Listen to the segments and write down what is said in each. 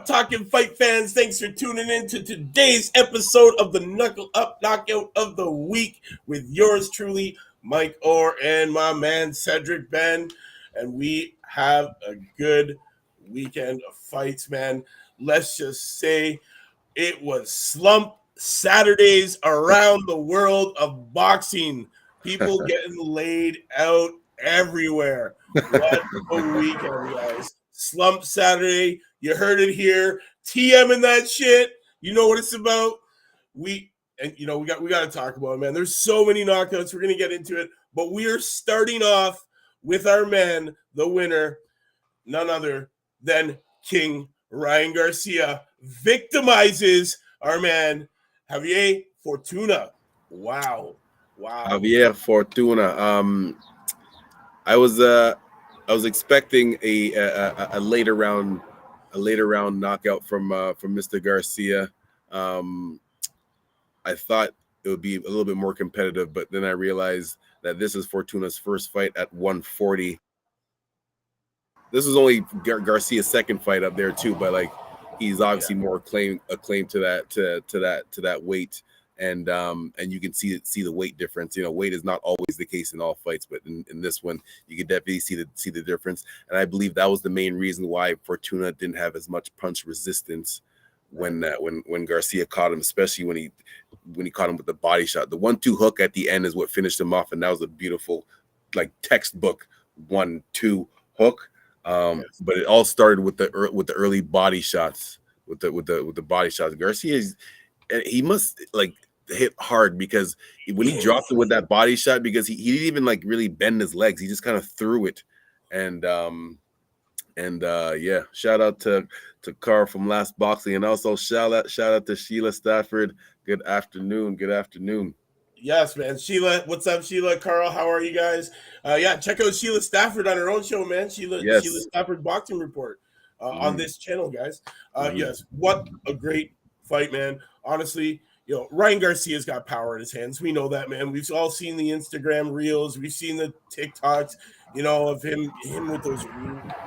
Talkin fight fans? Thanks for tuning in to today's episode of the Knuckle Up Knockout of the Week with yours truly, Mike Orr, and my man Cedric Ben. And we have a good weekend of fights, man. Let's just say it was slump Saturdays around the world of boxing. People getting laid out everywhere. What a weekend, guys. Slump Saturday. You heard it here. TM in that shit. You know what it's about. We got to talk about it, man. There's so many knockouts. We're gonna get into it, but we are starting off with our man, the winner, none other than King Ryan Garcia, victimizes our man Javier Fortuna. Wow. Javier Fortuna. I was expecting a later round knockout from Mr. Garcia. I thought it would be a little bit more competitive, but then I realized that this is Fortuna's first fight at 140. This is only Garcia's second fight up there too, but like he's obviously more acclaimed to that weight. And you can see the weight difference. You know, weight is not always the case in all fights, but in this one, you can definitely see the difference. And I believe that was the main reason why Fortuna didn't have as much punch resistance when Garcia caught him, especially when he caught him with the body shot. The 1-2 hook at the end is what finished him off, and that was a beautiful, like textbook 1-2 hook. But it all started with the early body shots, with the body shots. Garcia he must like hit hard, because when he dropped it with that body shot, because he didn't even like really bend his legs, he just kind of threw it. And shout out to Carl from Last Boxing, and also shout out to Sheila Stafford. Good afternoon. Yes, man. Sheila, what's up, Sheila? Carl, how are you guys? Check out Sheila Stafford on her own show, man. Sheila Stafford Boxing Report on this channel, guys. Yes, what a great fight, man. Honestly, Ryan Garcia's got power in his hands. We know that, man. We've all seen the Instagram reels. We've seen the TikToks, of him with those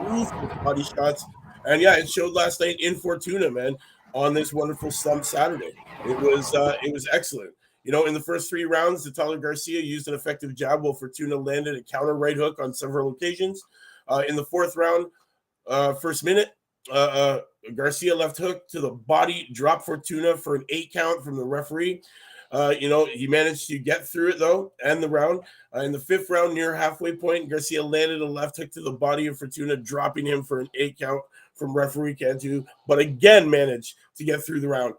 ruthless body shots. And yeah, it showed last night in Fortuna, man, on this wonderful slump Saturday. It was excellent. In the first 3 rounds, the taller Garcia used an effective jab while Fortuna landed a counter right hook on several occasions. In the 4th round, first minute, Garcia left hook to the body, dropped Fortuna for an 8 count from the referee. He managed to get through it, though, and the round. In the 5th round, near halfway point, Garcia landed a left hook to the body of Fortuna, dropping him for an 8 count from referee Cantu, but again managed to get through the round.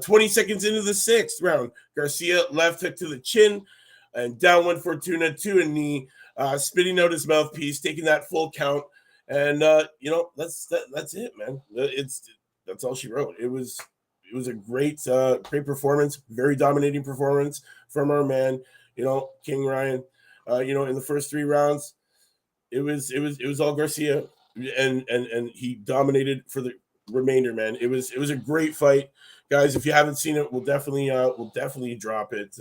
20 seconds into the 6th round, Garcia left hook to the chin, and down went Fortuna to a knee, spitting out his mouthpiece, taking that full count. And that's it, man. That's all she wrote. It was a great performance, very dominating performance from our man, King Ryan. In the first 3 rounds, it was all Garcia, and he dominated for the remainder, man. It was a great fight, guys. If you haven't seen it, we'll definitely drop it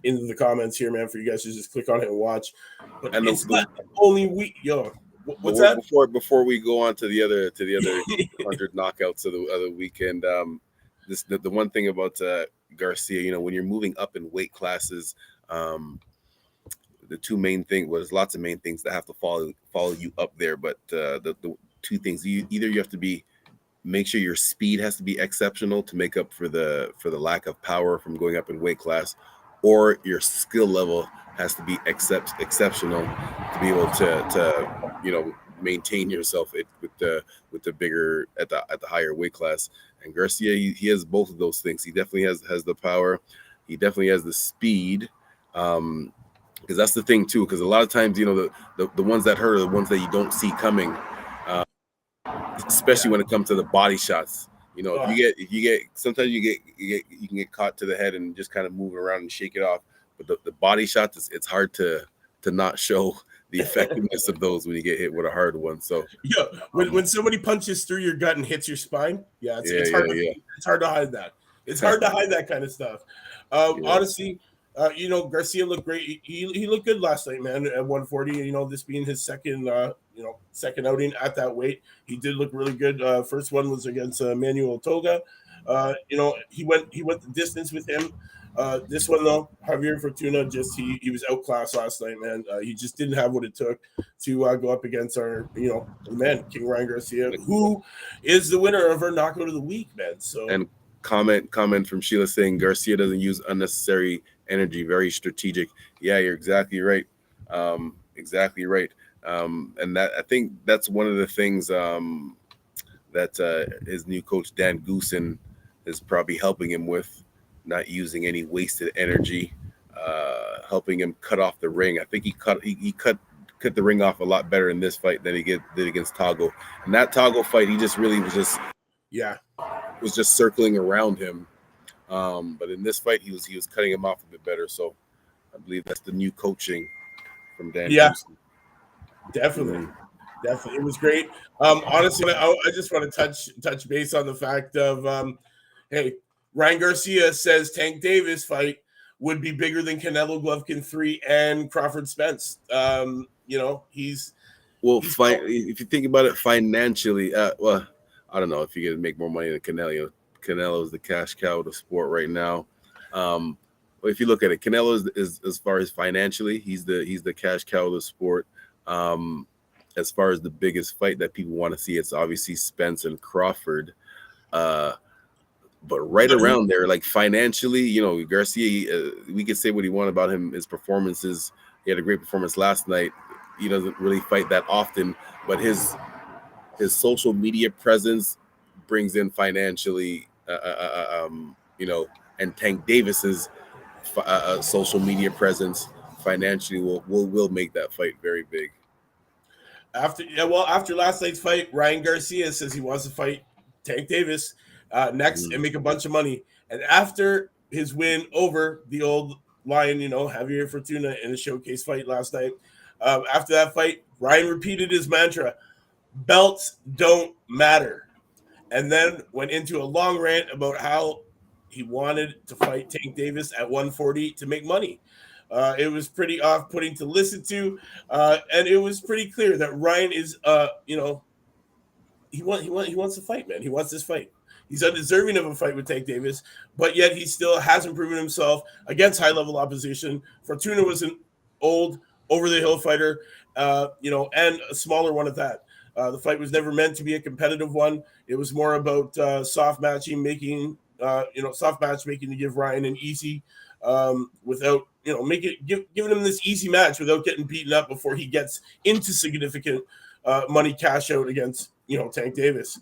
into the comments here, man, for you guys to just click on it and watch. But it's not only week, What's that? Before we go on to the other 100 knockouts of the weekend, the one thing about Garcia, when you're moving up in weight classes, the 2 main things, there's lots of main things that have to follow you up there, but the 2 things, either you have to make sure your speed has to be exceptional to make up for the lack of power from going up in weight class, or your skill level has to be exceptional to be able to maintain yourself with the bigger at the higher weight class. And Garcia, he has both of those things. He definitely has the power. He definitely has the speed. Because that's the thing too. Because a lot of times, the ones that hurt are the ones that you don't see coming. Especially when it comes to the body shots. If you get sometimes you can get caught to the head and just kind of move around and shake it off. But the body shots, it's hard to not show the effectiveness of those when you get hit with a hard one. So when somebody punches through your gut and hits your spine, it's hard to hide that. It's hard to hide that kind of stuff. Honestly, Garcia looked great. He looked good last night, man, at 140. This being his second outing at that weight. He did look really good. First one was against Manuel Toga. He went the distance with him. This one though, Javier Fortuna, he was outclassed last night, man. He just didn't have what it took to go up against our the man King Ryan Garcia, who is the winner of our knockout of the week, man. So and comment from Sheila saying Garcia doesn't use unnecessary energy, very strategic. Yeah, you're exactly right. Exactly right. And that I think that's one of the things that his new coach Dan Goosen is probably helping him with, not using any wasted energy, helping him cut off the ring. I think he cut the ring off a lot better in this fight than he did against Togo. And that Togo fight, he just really was just circling around him. But in this fight, he was cutting him off a bit better. So I believe that's the new coaching from Dan. Yeah, Goosen. Definitely. It was great. Honestly, I just want to touch base on the fact of, hey, Ryan Garcia says Tank Davis fight would be bigger than Canelo Golovkin 3 and Crawford Spence. He's if you think about it financially, well, I don't know if you can make more money than Canelo. Canelo is the cash cow of the sport right now. But if you look at it, Canelo is as far as financially, he's the cash cow of the sport. As far as the biggest fight that people want to see, it's obviously Spence and Crawford. But right around there, like financially, Garcia, we could say what he want about him, his performances. He had a great performance last night. He doesn't really fight that often, but his social media presence brings in financially, and Tank Davis's social media presence financially will make that fight very big. After last night's fight, Ryan Garcia says he wants to fight Tank Davis next and make a bunch of money. And after his win over the old Lion, Javier Fortuna in a showcase fight last night, after that fight, Ryan repeated his mantra, belts don't matter. And then went into a long rant about how he wanted to fight Tank Davis at 140 to make money. It was pretty off-putting to listen to, and it was pretty clear that Ryan is, he wants to fight, man. He wants this fight. He's undeserving of a fight with Tank Davis, but yet he still hasn't proven himself against high-level opposition. Fortuna was an old, over-the-hill fighter, and a smaller one at that. The fight was never meant to be a competitive one. It was more about soft matchmaking to give Ryan an easy, without giving him this easy match without getting beaten up before he gets into significant money cash out against Tank Davis.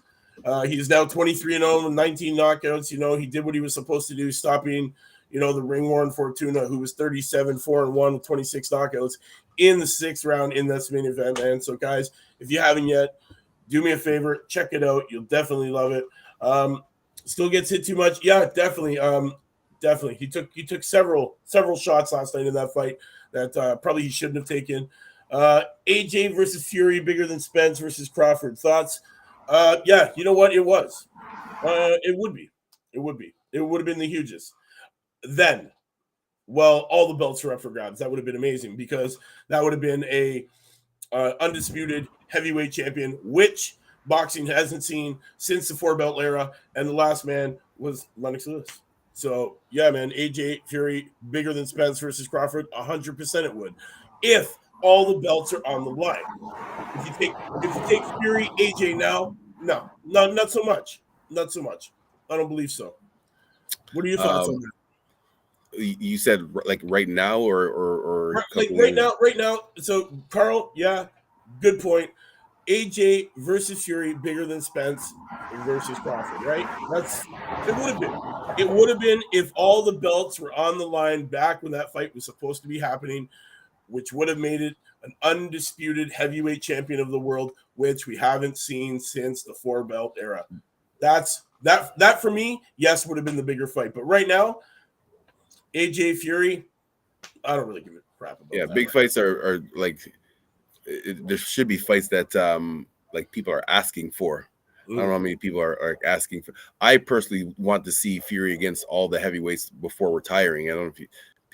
He's now 23-0 with 19 knockouts. He did what he was supposed to do, stopping the ring-worn Fortuna, who was 37-4-1 with 26 knockouts in the 6th round in this main event, man. So guys, if you haven't yet, do me a favor, check it out. You'll definitely love it. Still gets hit too much. Yeah, definitely. Definitely. He took several shots last night in that fight that probably he shouldn't have taken. AJ versus Fury, bigger than Spence versus Crawford. Thoughts? Yeah, you know what? It was. It would be. It would have been the hugest. Then, all the belts were up for grabs. That would have been amazing because that would have been a undisputed heavyweight champion, which boxing hasn't seen since the 4-belt era, and the last man was Lennox Lewis. So, yeah, man, AJ Fury, bigger than Spence versus Crawford, 100% it would. If all the belts are on the line. If you take Fury, AJ now, no, not so much. Not so much. I don't believe so. What are your thoughts on that? You said like right now or right now. So, Carl, yeah, good point. AJ versus Fury, bigger than Spence versus Crawford, right? It would have been if all the belts were on the line back when that fight was supposed to be happening, which would have made it an undisputed heavyweight champion of the world, which we haven't seen since the 4-belt era. That for me, yes, would have been the bigger fight. But right now, AJ Fury, I don't really give a crap about that. Yeah, big fights are like there should be fights that like people are asking for. I don't know how many people are asking for. I personally want to see Fury against all the heavyweights before retiring. I don't know if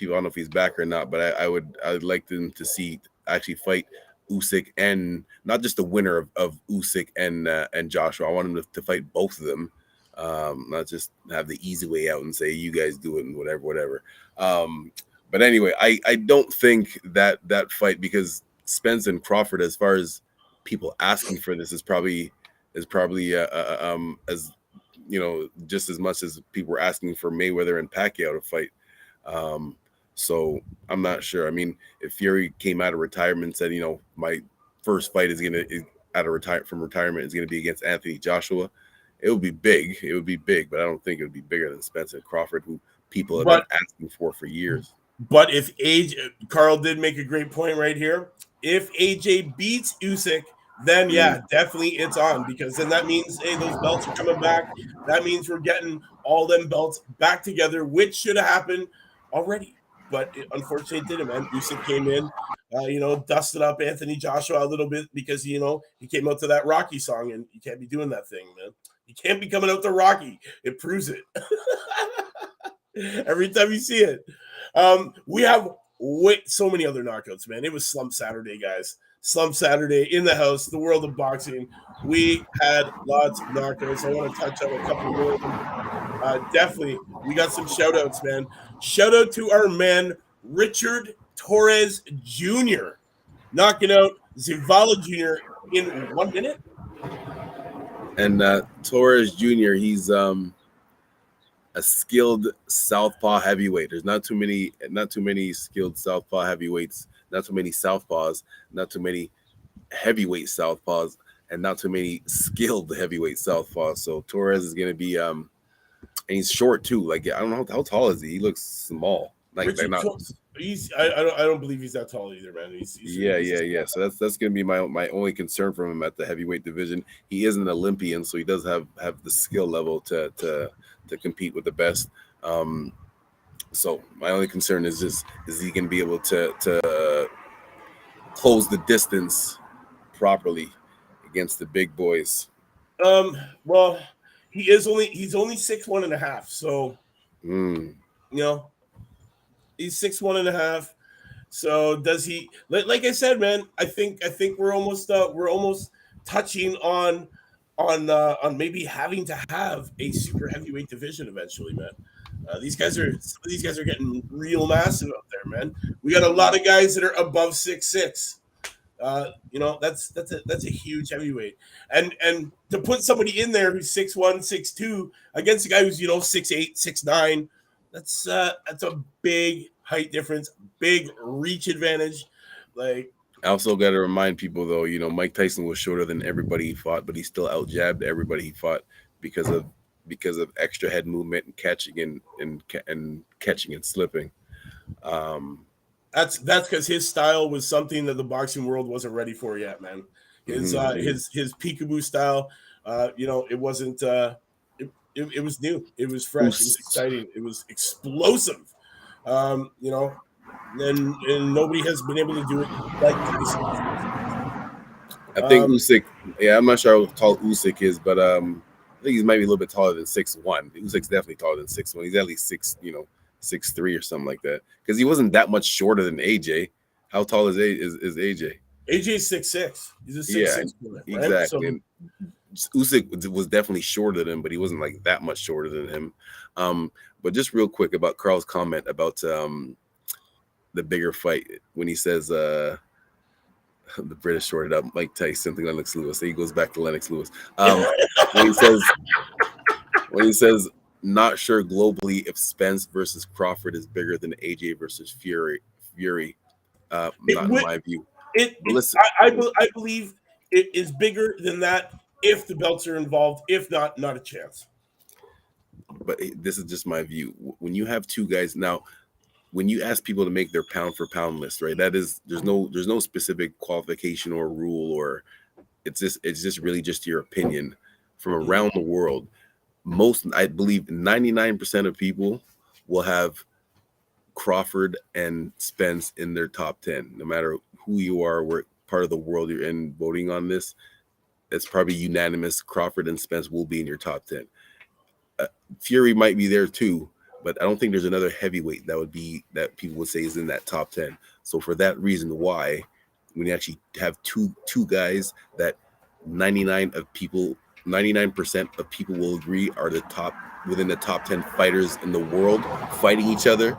people. I don't know if he's back or not, but I'd like them to see actually fight Usyk, and not just the winner of Usyk and Joshua. I want him to fight both of them, not just have the easy way out and say you guys do it and whatever. But anyway, I don't think that fight, because Spence and Crawford, as far as people asking for this, is probably as just as much as people were asking for Mayweather and Pacquiao to fight. So I'm not sure. I mean, if Fury came out of retirement and said, my first fight from retirement is gonna be against Anthony Joshua, it would be big. It would be big, but I don't think it would be bigger than Spence and Crawford, who people have been asking for years. But if Carl did make a great point right here. If AJ beats Usyk, then definitely it's on, because then that means, hey, those belts are coming back. That means we're getting all them belts back together, which should have happened already. But unfortunately it didn't, man. Usyk came in, dusted up Anthony Joshua a little bit, because, he came out to that Rocky song, and you can't be doing that thing, man. You can't be coming out to Rocky. It proves it. Every time you see it. We have so many other knockouts, man. It was Slump Saturday, guys. Slump Saturday in the house, the world of boxing. We had lots of knockouts. I want to touch on a couple more of them. Definitely, we got some shout-outs, man. Shout out to our man, Richard Torres Jr., knocking out Zavala Jr. in 1 minute. And Torres Jr., he's a skilled southpaw heavyweight. There's not too many skilled southpaw heavyweights, not too many southpaws, not too many heavyweight southpaws, and not too many skilled heavyweight southpaws. So Torres is going to be and he's short too. Like, I don't know how tall is he? He looks small. I don't believe he's that tall either, man. He's yeah. So that's going to be my only concern from him at the heavyweight division. He is an Olympian, so he does have the skill level to compete with the best. So my only concern is he going to be able to close the distance properly against the big boys? Well, he's only 6'1.5", so he's 6'1.5". So does he? Like I said, man, I think we're almost touching on maybe having to have a super heavyweight division eventually, man. Some of these guys are getting real massive out there, man. We got a lot of guys that are above 6'6". That's a huge heavyweight, and to put somebody in there who's 6'1", 6'2" against a guy who's 6'8", 6'9", that's a big height difference, big reach advantage. Like, I also got to remind people, though, Mike Tyson was shorter than everybody he fought, but he still out-jabbed everybody he fought because of extra head movement and catching and catching and slipping. That's because his style was something that the boxing world wasn't ready for yet, man. His peekaboo style, it wasn't. It was new. It was fresh. It was exciting. It was explosive. And nobody has been able to do it like Tyson. I think Usyk. Yeah, I'm not sure how tall Usyk is, but I think he's maybe a little bit taller than 6'1". Usyk's definitely taller than 6'1". He's at least 6'3" or something like that, because he wasn't that much shorter than AJ. How tall is AJ? AJ's 6'6". He's a 6'6". Right? Exactly. And Usyk was definitely shorter than him, but he wasn't like that much shorter than him. But just real quick about Carl's comment about the bigger fight, when he says the British shorted up Mike Tyson, something Lennox Lewis. So he goes back to Lennox Lewis. When he says not sure globally if Spence versus Crawford is bigger than AJ versus Fury. Not in my view. I believe it is bigger than that if the belts are involved. If not a chance. But this is just my view. When you have two guys now, when you ask people to make their pound for pound list, right? That is, there's no specific qualification or rule, or it's just really just your opinion from around the world. I believe 99% of people will have Crawford and Spence in their top 10, no matter who you are, what part of the world you're in voting on this. It's probably unanimous. Crawford and Spence will be in your top 10. Fury might be there too, but I don't think there's another heavyweight that people would say is in that top 10. So for that reason, why when you actually have two guys that 99% of people will agree are within the top 10 fighters in the world fighting each other,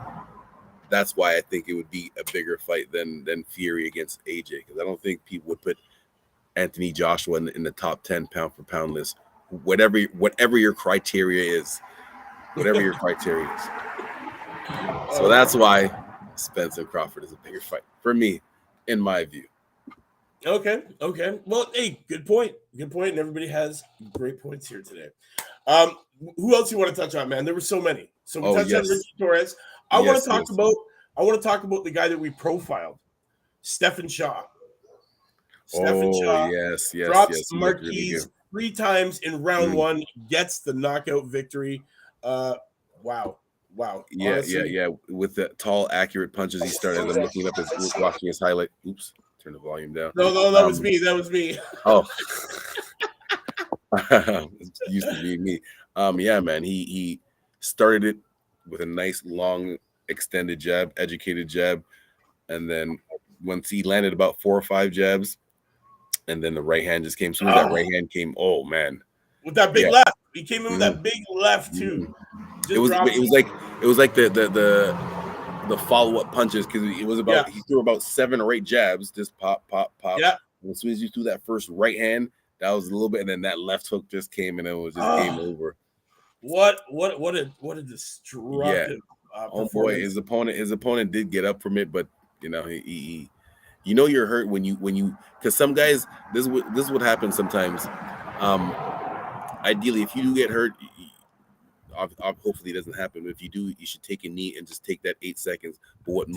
that's why I think it would be a bigger fight than Fury against AJ, because I don't think people would put Anthony Joshua in the top 10 pound for pound list. Whatever your criteria is, So that's why Spence and Crawford is a bigger fight for me, in my view. Okay. Well, hey, good point. And everybody has great points here today. Who else you want to touch on, man? There were so many. So we touched on Richie Torres. I want to talk about the guy that we profiled, Stephen Shaw. Yes. Drops Marquez 3 times in round 1, gets the knockout victory. Wow. Yeah. With the tall, accurate punches he started. I'm looking up watching his highlight. Oops, turn the volume down. No, that was me. Oh, it used to be me. Yeah, man. He started it with a nice, long, extended jab, educated jab, and then once he landed about 4 or 5 jabs, and then the right hand just came. As soon as that right hand came, oh man, with that big left, he came in with that big left too. It was like the follow up punches, because it was about he threw about 7 or 8 jabs, just pop. Yeah. And as soon as you threw that first right hand, that was a little bit, and then that left hook just came, and it was just game over. What a destructive oh boy, his opponent did get up from it, but he you're hurt when you because some guys, this is what happens sometimes. Ideally, if you do get hurt, hopefully it doesn't happen. But if you do, you should take a knee and just take that 8 seconds. But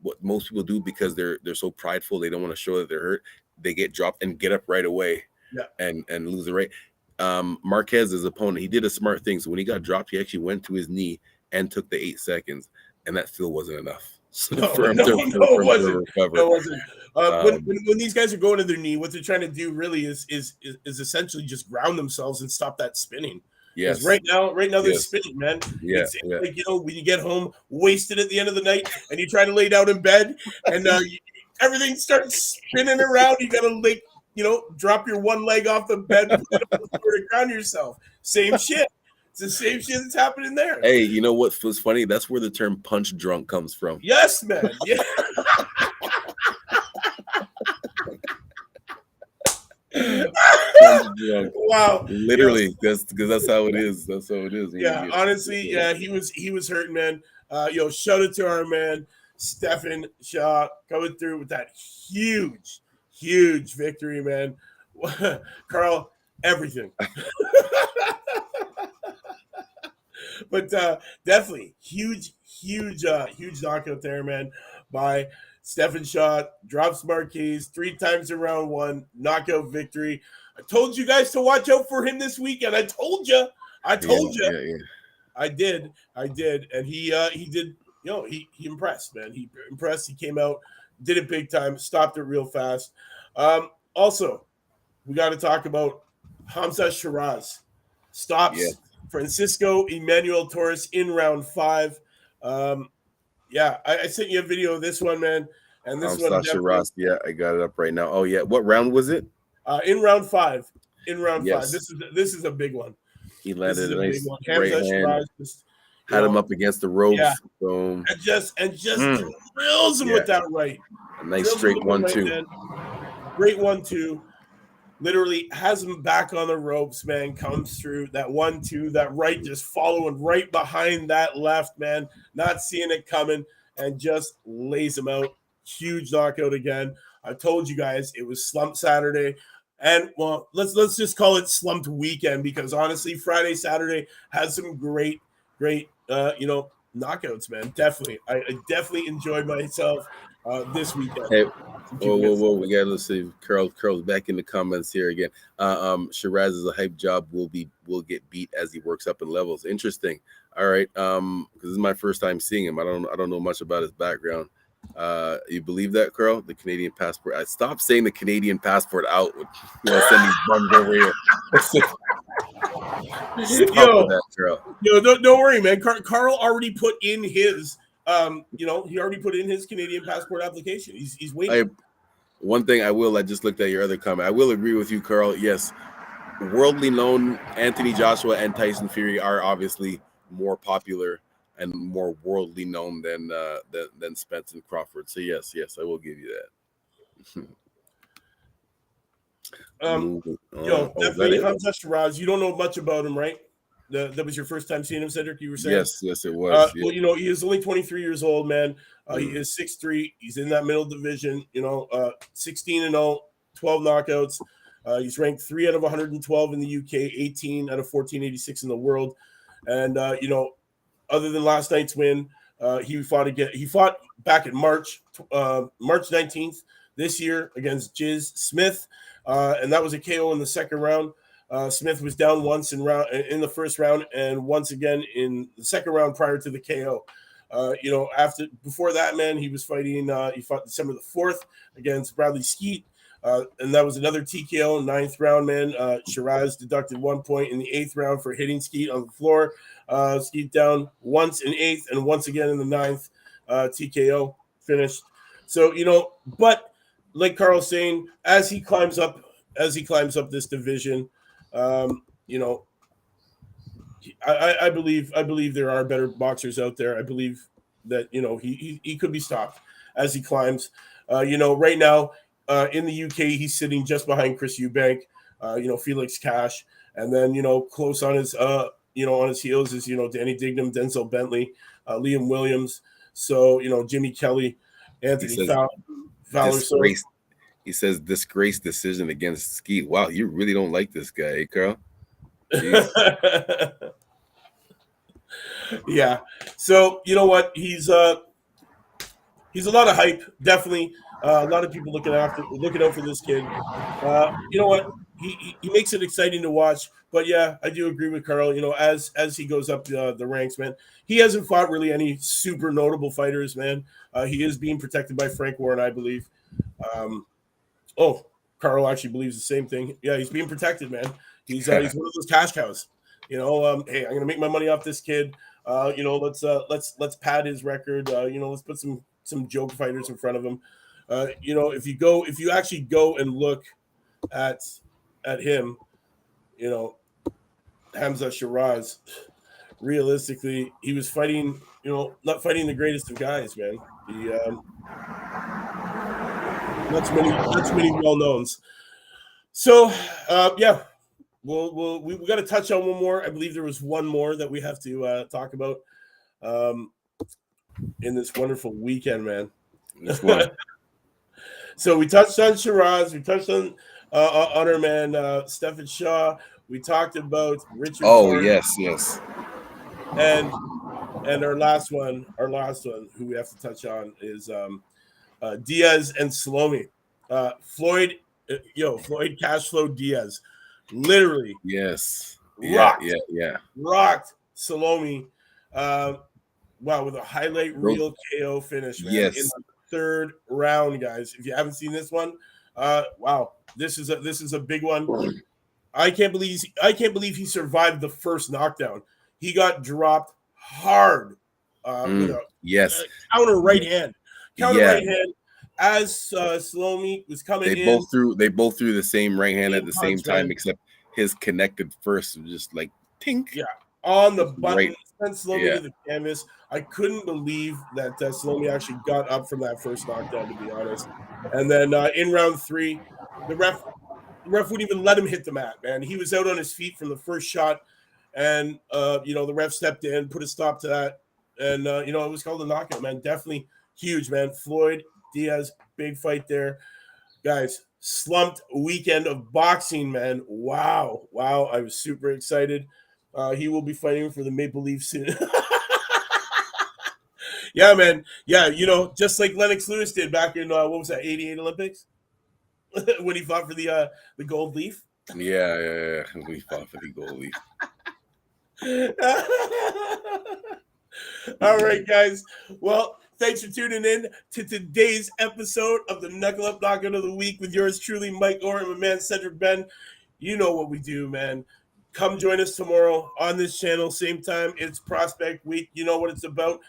what most people do, because they're so prideful, they don't want to show that they're hurt, they get dropped and get up right away and lose the right. Marquez's opponent, he did a smart thing. So when he got dropped, he actually went to his knee and took the 8 seconds, and that still wasn't enough. It wasn't. When these guys are going to their knee, what they're trying to do really is essentially just ground themselves and stop that spinning. Yes. Right now they're spinning, man. It's like, when you get home wasted at the end of the night and you try to lay down in bed and everything starts spinning around. You gotta drop your one leg off the bed and put it on the floor to ground yourself. Same shit. It's the same shit that's happening there. Hey, you know what was funny? That's where the term punch drunk comes from. Yes, man. Yeah. Wow. Literally, because that's how it is. That's how it is. Yeah, honestly, he was hurting, man. Shout out to our man Stephen Shaw coming through with that huge victory, man. Carl, everything. But definitely huge knockout there, man, by Stephen Shaw. Drops Marquez 3 times in round 1, knockout victory. I told you guys to watch out for him this weekend. I told you. Yeah. I did. And he did, he impressed, man. He impressed. He came out, did it big time, stopped it real fast. Also, we got to talk about Hamza Shiraz. Stops Francisco Emmanuel Torres in round 5. I sent you a video of this one, man. And this one, Shiraz, I got it up right now. Oh yeah, what round was it? In round 5. In round 5. This is a big one. He landed a nice right hand. Had him up against the ropes. Yeah. Boom. And just drills him with that right. A nice straight 1-2. Great 1-2. Literally has him back on the ropes, man. Comes through that 1-2, that right just following right behind that left, man. Not seeing it coming, and just lays him out. Huge knockout again. I told you guys it was slump Saturday. And well, let's just call it slumped weekend, because honestly, Friday, Saturday has some great knockouts, man. Definitely. I definitely enjoyed myself this weekend. Hey, whoa. We gotta see Carl's back in the comments here again. Shiraz is a hype job. Will get beat as he works up in levels. Interesting. All right. Because this is my first time seeing him. I don't know much about his background. You believe that, Carl? The Canadian passport. I stopped saying the Canadian passport out. Send these bums over here. Stop with that, Carl. Don't worry, man. Carl already put in his, he already put in his Canadian passport application. He's waiting. One thing I just looked at your other comment. I will agree with you, Carl. Yes, worldly known Anthony Joshua and Tyson Fury are obviously more popular and more worldly known than Spence and Crawford. So yes, I will give you that. Definitely Hamza Shiraz. You don't know much about him, right? That was your first time seeing him, Cedric, you were saying? Yes, it was. Well, he is only 23 years old, man. He is 6'3". He's in that middle division, 16-0, 12 knockouts. He's ranked 3 out of 112 in the UK, 18 out of 1486 in the world. And, other than last night's win, he fought back in March 19th this year against Jiz Smith. And that was a KO in the second round. Smith was down once in the first round and once again in the second round prior to the KO. Before that, man, he was fighting. He fought December the 4th against Bradley Skeet, and that was another TKO in 9th round. Man, Shiraz deducted 1 point in the 8th round for hitting Skeet on the floor. Skeet down once in 8th and once again in the 9th. TKO finished. So but like Carl's saying, as he climbs up this division. I believe there are better boxers out there. I believe that he could be stopped as he climbs. Right now in the UK he's sitting just behind Chris Eubank, Felix Cash, and then close on his on his heels is Danny Dignam, Denzel Bentley, Liam Williams, so Jimmy Kelly, Anthony Fowler. He says disgrace decision against Skeet. Wow, you really don't like this guy, eh, Carl? Yeah. So you know what? He's a lot of hype. Definitely, a lot of people looking out for this kid. You know what? He makes it exciting to watch. But yeah, I do agree with Carl. As he goes up the ranks, man, he hasn't fought really any super notable fighters, man. He is being protected by Frank Warren, I believe. Carl actually believes the same thing. Yeah, he's being protected, man. He's one of those cash cows. Hey, I'm gonna make my money off this kid. Let's pad his record. Let's put some joke fighters in front of him. If you actually go and look at him, Hamza Shiraz, realistically, he was fighting, not fighting the greatest of guys, man. He not too many well-knowns. So, we got to touch on one more. I believe there was one more that we have to talk about in this wonderful weekend, man. So we touched on Shiraz. We touched on our man Stephen Shaw. We talked about Richard. Yes. And our last one who we have to touch on is Diaz and Salome. Floyd Cashflow Diaz, literally. Yes. Rocked Salome. With a highlight reel KO finish, man. Yes. In the 3rd round, guys. If you haven't seen this one, this is a big one. I can't believe he survived the first knockdown. He got dropped hard with a counter right hand. Right hand as Salome was coming in. They both threw the same right hand at the same time, except his connected first, just like tink. Yeah, on the button, sent Salome to the canvas. I couldn't believe that Salome actually got up from that first knockdown, to be honest. And then in round 3, the ref wouldn't even let him hit the mat, man. He was out on his feet from the first shot, and the ref stepped in, put a stop to that, and it was called a knockout, man. Definitely huge, man. Floyd Diaz, big fight there, guys. Slumped weekend of boxing, man. Wow. I was super excited. He will be fighting for the Maple Leafs soon. Yeah, man. Yeah, just like Lennox Lewis did back in 88 Olympics when he fought for the gold leaf. Yeah. We fought for the gold leaf. All right, guys. Well, thanks for tuning in to today's episode of the Knuckle Up Knockout of the Week with yours truly, Mike Orr, and my man Cedric Ben. You know what we do, man. come join us tomorrow on this channel, same time. It's Prospect Week. You know what it's about.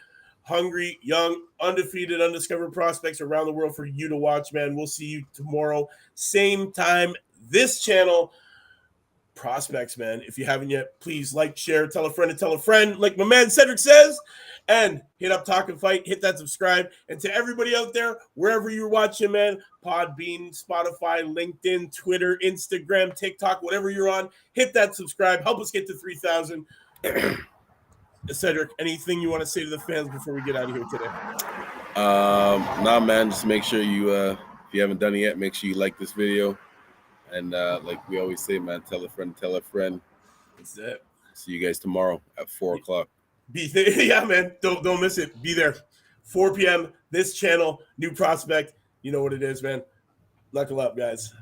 Hungry, young, undefeated, undiscovered prospects around the world for you to watch, man. We'll see you tomorrow, same time, this channel. Prospects, man. If you haven't yet, please like, share, tell a friend to tell a friend, like my man Cedric says, and hit up Talkin Fight, hit that subscribe. And to everybody out there, wherever you're watching, man, Podbean, Spotify, LinkedIn, Twitter, Instagram, TikTok, whatever you're on, hit that subscribe. Help us get to 3,000. Cedric, anything you want to say to the fans before we get out of here today? Nah, man, just make sure you, if you haven't done it yet, make sure you like this video. And like we always say, man, tell a friend, tell a friend. That's it. See you guys tomorrow at 4 o'clock. Be there. Yeah, man. Don't miss it. Be there. 4 p.m. This channel, new prospect. You know what it is, man. Knuckle up, guys.